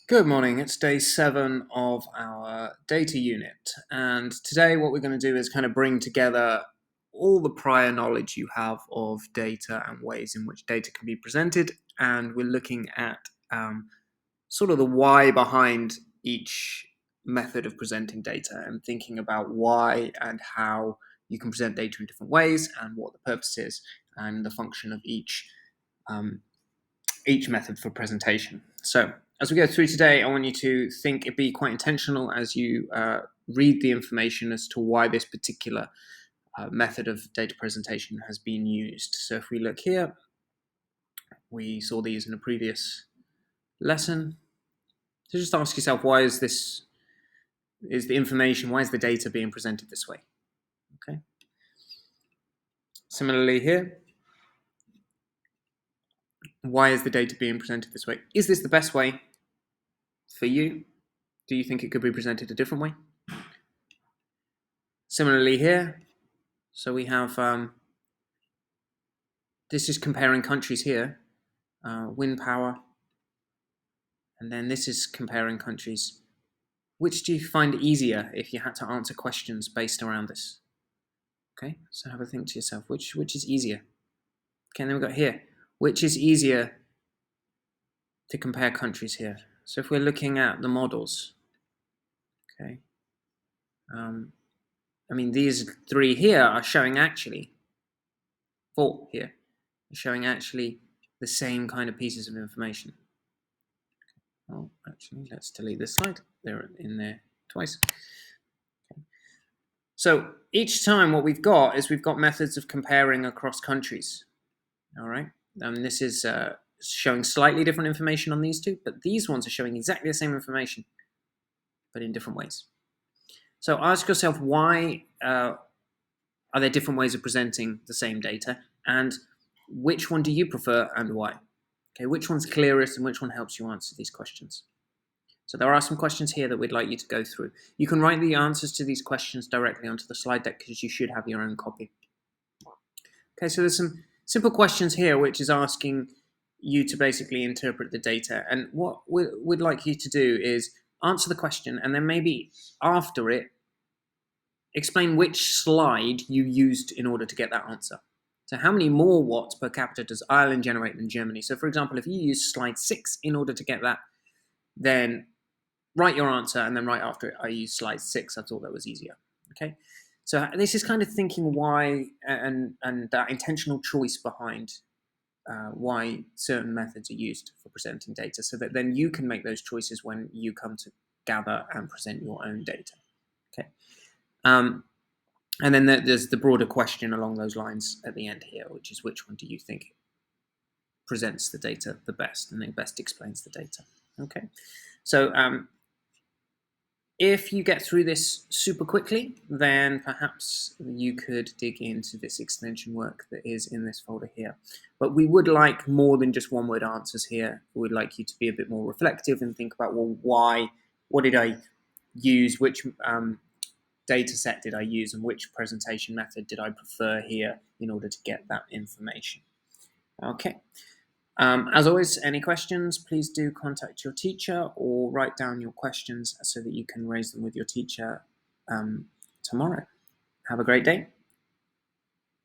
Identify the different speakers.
Speaker 1: Good morning, it's day 7 of our data unit, and today what we're going to do is kind of bring together all the prior knowledge you have of data and ways in which data can be presented, and we're looking at sort of the why behind each method of presenting data and thinking about why and how you can present data in different ways and what the purpose is and the function of each method for presentation. So as we go through today, I want you to be quite intentional as you read the information as to why this particular method of data presentation has been used. So if we look here, we saw these in a previous lesson. So just ask yourself, why is the data being presented this way? Okay. Similarly here, why is the data being presented this way? Is this the best way for you? Do you think it could be presented a different way? Similarly here, so we have, this is comparing countries here, wind power, and then this is comparing countries. Which do you find easier if you had to answer questions based around this? Okay, so have a think to yourself, which is easier? Okay, and then we've got here, which is easier to compare countries here? So if we're looking at the models, okay, I mean, these 3 here are showing actually, 4 here, are showing actually the same kind of pieces of information. Oh, actually, let's delete this slide. They're in there twice. Okay. So each time what we've got is we've got methods of comparing across countries. All right, and this is showing slightly different information on these two, but these ones are showing exactly the same information, but in different ways. So ask yourself, why are there different ways of presenting the same data, and which one do you prefer and why? Okay, which one's clearest and which one helps you answer these questions? So there are some questions here that we'd like you to go through. You can write the answers to these questions directly onto the slide deck because you should have your own copy. Okay, so there's some simple questions here which is asking you to basically interpret the data, and what we'd like you to do is answer the question and then maybe after it explain which slide you used in order to get that answer. So how many more watts per capita does Ireland generate than Germany? So for example, if you use slide 6 in order to get that, then write your answer and then right after it I use slide 6. I thought that was easier. Okay, so this is kind of thinking why and that intentional choice behind why certain methods are used for presenting data, so that then you can make those choices when you come to gather and present your own data. Okay. And then there's the broader question along those lines at the end here, which is which one do you think presents the data the best and it best explains the data. Okay, so if you get through this super quickly, then perhaps you could dig into this extension work that is in this folder here. But we would like more than just one-word answers here. We'd like you to be a bit more reflective and think about, well, why, what did I use, which data set did I use, and which presentation method did I prefer here in order to get that information. Okay. As always, any questions, please do contact your teacher or write down your questions so that you can raise them with your teacher tomorrow. Have a great day.